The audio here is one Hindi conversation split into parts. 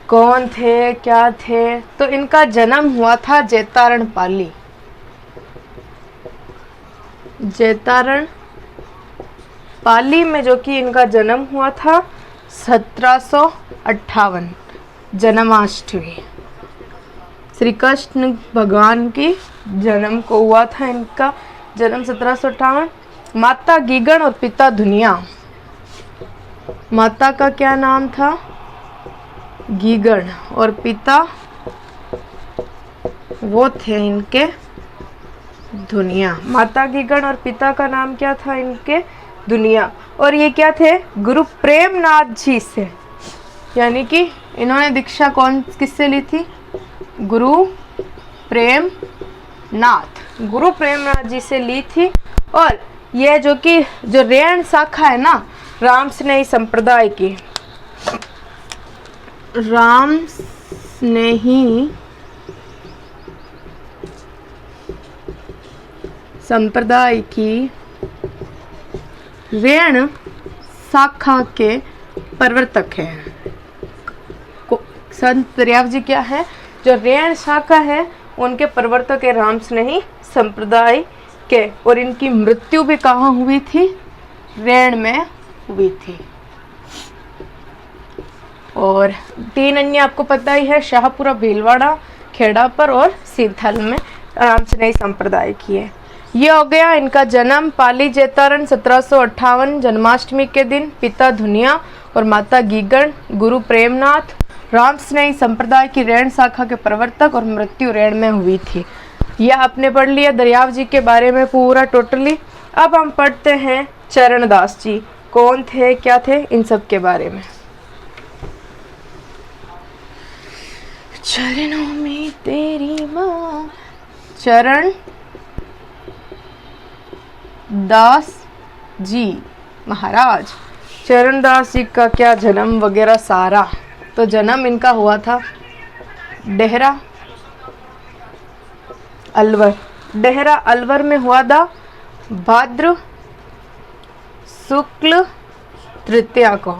कौन थे, क्या थे? तो इनका जन्म हुआ था जैतारण पाली। जैतारण पाली में जो कि इनका जन्म हुआ था 1758, जन्माष्टमी। श्री कृष्ण भगवान की जन्म को हुआ था इनका जन्म 1758। माता गीगण और पिता धुनिया। माता का क्या नाम था? गीगण, और पिता वो थे इनके धुनिया। माता गीगण और पिता का नाम क्या था इनके? दुनिया। और ये क्या थे? गुरु प्रेमनाथ जी से, यानी कि इन्होंने दीक्षा किससे ली थी? गुरु प्रेमनाथ जी से ली थी। और ये जो रेण शाखा है ना राम स्नेही संप्रदाय की, राम स्नेही संप्रदाय की रेण शाखा के प्रवर्तक हैं। संत पर्याव जी क्या है? जो रेण शाखा है उनके प्रवर्तक है राम स्नेही संप्रदाय के। और इनकी मृत्यु भी कहाँ हुई थी? रेण में हुई थी। और 3 अन्य आपको पता ही है, शाहपुरा, भीलवाड़ा, खेड़ा पर और सीथल में राम स्नेही संप्रदाय की है। ये हो गया इनका जन्म। पाली जैतारण 1758 जन्माष्टमी के दिन। पिता धुनिया और माता गीगण, गुरु प्रेमनाथ, राम स्नेही संप्रदाय की रेण शाखा के प्रवर्तक, और मृत्यु रेण में हुई थी। यह आपने पढ़ लिया दरियाव जी के बारे में पूरा टोटली। अब हम पढ़ते हैं चरणदास जी कौन थे, क्या थे, इन सब के बारे में। चरणों में तेरी माँ। चरण दास जी महाराज। चरणदास जी का क्या जन्म वगैरह सारा। तो जन्म इनका हुआ था डेहरा अलवर। डेहरा अलवर में हुआ था भाद्र शुक्ल तृतीया को।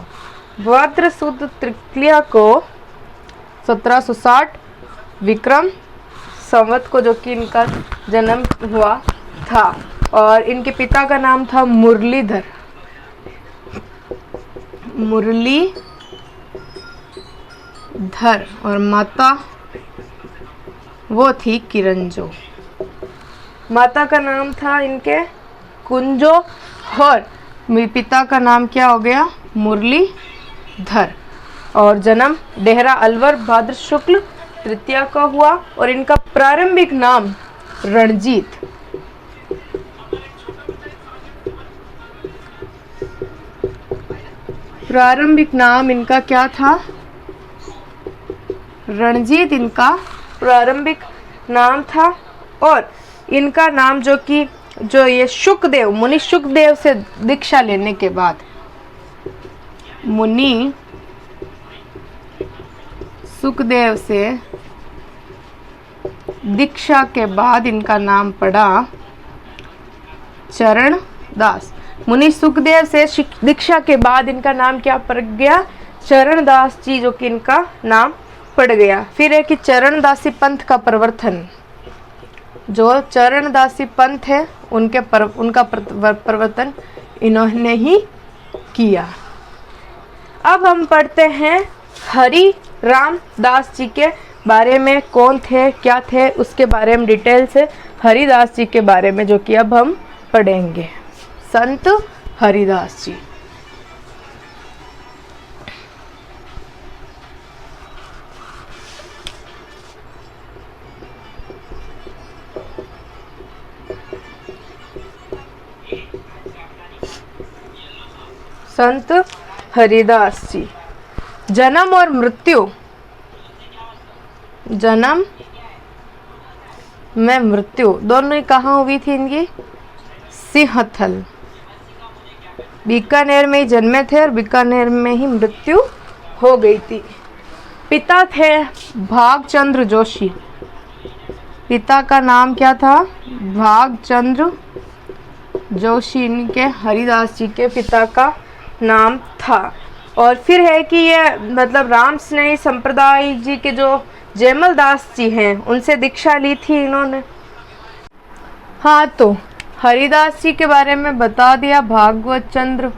भाद्र शुक्ल तृतीया को 1760 विक्रम संवत को जो कि इनका जन्म हुआ था। और इनके पिता का नाम था मुरलीधर और माता वो थी किरंजो। माता का नाम था इनके कुंजो और पिता का नाम क्या हो गया? मुरलीधर। और जन्म डेहरा अलवर भाद्र शुक्ल तृतीया का हुआ। और इनका प्रारंभिक नाम रणजीत। प्रारंभिक नाम इनका क्या था? रणजीत इनका प्रारंभिक नाम था। और इनका नाम जो ये शुकदेव, मुनि शुकदेव से दीक्षा लेने के बाद, मुनि सुखदेव से दीक्षा के बाद इनका नाम पड़ा चरणदास। मुनि सुखदेव से दीक्षा के बाद इनका नाम क्या पड़ गया? चरणदास जी, जो कि इनका नाम पड़ गया। फिर है कि चरणदासी पंथ का प्रवर्तन। जो चरणदासी पंथ है उनका प्रवर्तन इन्होंने ही किया। अब हम पढ़ते हैं हरि राम दास जी के बारे में। कौन थे, क्या थे, उसके बारे में डिटेल से हरिदास जी के बारे में जो कि अब हम पढ़ेंगे। संत हरिदास जी। संत हरिदास जी। जन्म और मृत्यु। जन्म में मृत्यु दोनों कहाँ हुई थी इनकी? सिंहथल, बीकानेर में ही जन्मे थे और बीकानेर में ही मृत्यु हो गई थी। पिता थे भागचंद्र जोशी। पिता का नाम क्या था? भागचंद्र जोशी। इनके हरिदास जी के पिता का नाम था। और फिर है कि ये मतलब राम स्नेही संप्रदाय जी के जो जयमल दास जी हैं उनसे दीक्षा ली थी इन्होंने। हाँ, तो हरिदास जी के बारे में बता दिया। भागवत चंद्र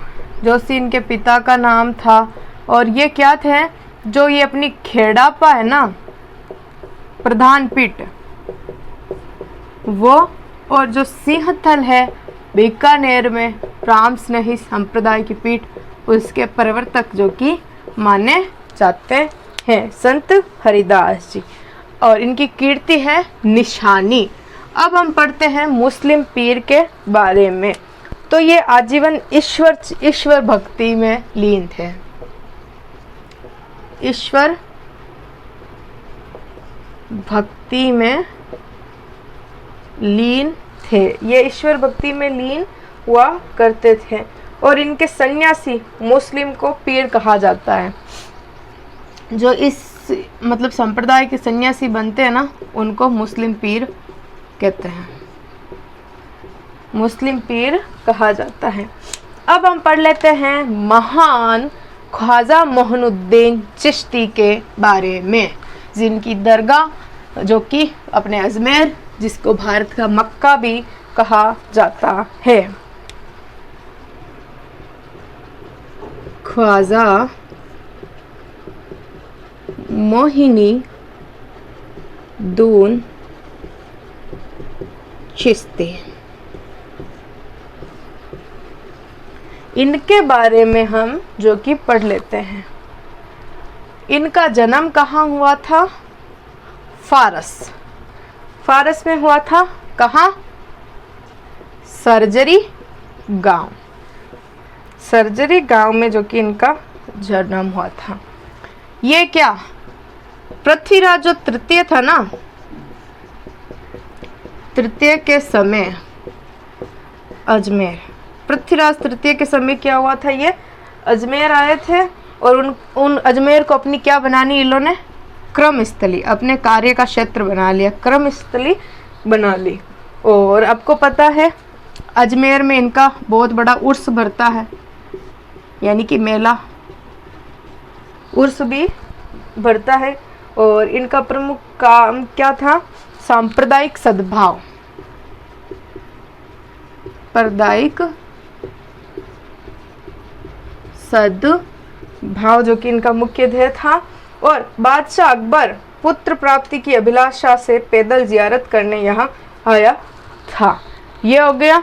जोशी इनके पिता का नाम था। और ये क्या थे, जो ये अपनी खेड़ापा है ना, प्रधान पीठ वो, और जो सिंहथल है बीकानेर में राम स्नेही संप्रदाय की पीठ, उसके प्रवर्तक जो कि माने जाते हैं संत हरिदास जी। और इनकी कीर्ति है निशानी। अब हम पढ़ते हैं मुस्लिम पीर के बारे में। तो ये आजीवन ईश्वर भक्ति में लीन थे। ईश्वर भक्ति में लीन थे, ये ईश्वर भक्ति में लीन हुआ करते थे। और इनके सन्यासी मुस्लिम को पीर कहा जाता है। जो इस मतलब संप्रदाय के सन्यासी बनते हैं ना, उनको मुस्लिम पीर कहते हैं, मुस्लिम पीर कहा जाता है। अब हम पढ़ लेते हैं महान ख्वाजा मोइनुद्दीन चिश्ती के बारे में, जिनकी दरगाह जो कि अपने अजमेर, जिसको भारत का मक्का भी कहा जाता है। ख्वाजा मोइनुद्दीन चिश्ती, इनके बारे में हम जो कि पढ़ लेते हैं। इनका जन्म कहाँ हुआ था? फारस में हुआ था। कहाँ? सर्जरी गांव, सर्जरी गांव में जो कि इनका जन्म हुआ था। ये क्या, पृथ्वीराज जो तृतीय था ना, तृतीय के समय अजमेर, पृथ्वीराज तृतीय के समय क्या हुआ था, ये अजमेर आए थे और उन अजमेर को अपनी क्या बनानी इन्होंने, क्रम स्थली, अपने कार्य का क्षेत्र बना लिया, क्रम स्थली बना ली। और आपको पता है अजमेर में इनका बहुत बड़ा उर्स भरता है, यानी कि मेला, उर्स भी भरता है। और इनका प्रमुख काम क्या था? सांप्रदायिक सद्भाव, सांप्रदायिक सद्भाव जो कि इनका मुख्य ध्येय था। और बादशाह अकबर पुत्र प्राप्ति की अभिलाषा से पैदल जियारत करने यहाँ आया था। ये हो गया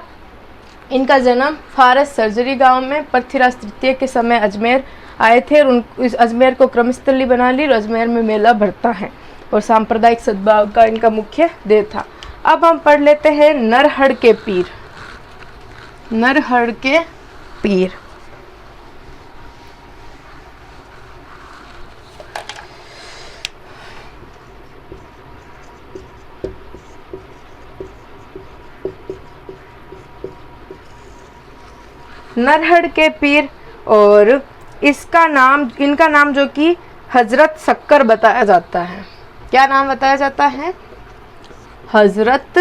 इनका जन्म फारस सर्जरी गांव में पृथ्वीराज तृतीय के समय अजमेर आए थे और इस अजमेर को क्रमस्थली बना ली और अजमेर में मेला भरता है और सांप्रदायिक सद्भाव का इनका मुख्य ध्येय था। अब हम पढ़ लेते हैं नरहड़ के पीर। नरहड़ के पीर, नरहड़ के पीर, और इसका नाम, इनका नाम जो कि हजरत शक्कर बताया जाता है। क्या नाम बताया जाता है? हजरत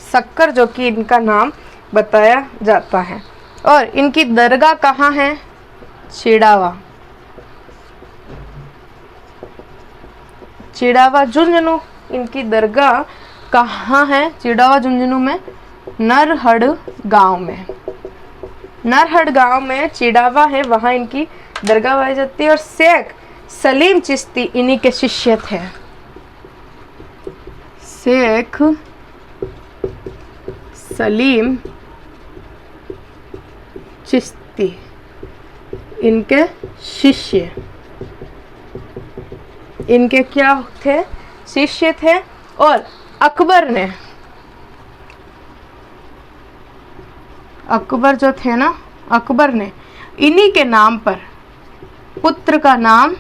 शक्कर जो कि इनका नाम बताया जाता है। और इनकी दरगाह कहाँ है? चिड़ावा, चिड़ावा झुंझुनू। इनकी दरगाह कहाँ है? चिड़ावा झुंझुनू में, नरहड़ गांव में, नरहड़ गांव में चिड़ावा है, वहाँ इनकी दरगाह पाई जाती है। और शेख सलीम चिश्ती इन्हीं के शिष्य थे। शेख सलीम चिश्ती इनके शिष्य, इनके क्या थे? शिष्य थे। और अकबर ने, अकबर जो थे ना, अकबर ने इन्हीं के नाम पर पुत्र का नाम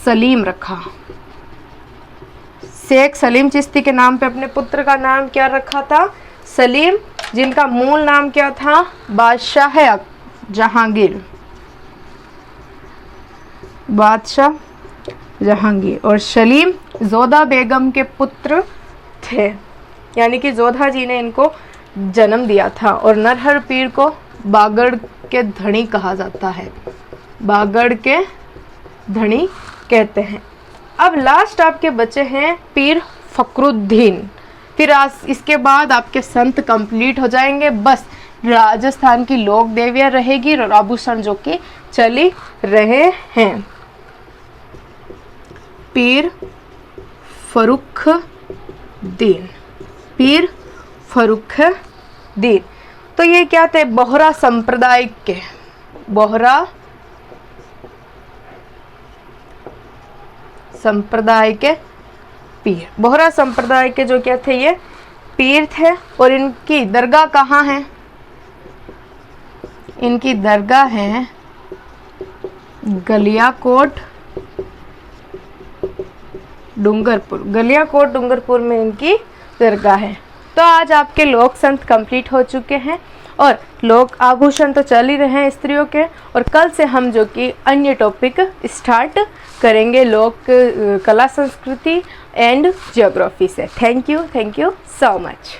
सलीम रखा। शेख सलीम चिश्ती के नाम पे अपने पुत्र का नाम क्या रखा था? सलीम, जिनका मूल नाम क्या था? बादशाह जहांगीर, बादशाह जहांगीर। और सलीम जोधा बेगम के पुत्र थे, यानी कि जोधा जी ने इनको जन्म दिया था। और नरहड़ पीर को बागड़ के धनी कहा जाता है। बागड़ के धनी कहते हैं। अब लास्ट आपके बचे हैं पीर फखरुद्दीन। फिर आज इसके बाद आपके संत कंप्लीट हो जाएंगे। बस राजस्थान की लोक देवियाँ रहेगी और आभूषण जो कि चली रहे हैं। पीर फर्रुखदीन, पीर फर्रुखदीन। तो ये क्या थे? बोहरा संप्रदाय के, बोहरा संप्रदाय के पीर, बोहरा संप्रदाय के जो क्या थे? ये पीर थे। और इनकी दरगाह कहाँ है? इनकी दरगाह है गलियाकोट डूंगरपुर, गलियाकोट डूंगरपुर में इनकी दरगाह है। तो आज आपके लोक संत कंप्लीट हो चुके हैं और लोक आभूषण तो चल ही रहे हैं स्त्रियों के। और कल से हम जो कि अन्य टॉपिक स्टार्ट करेंगे लोक कला संस्कृति एंड ज्योग्राफी से। Thank you so much.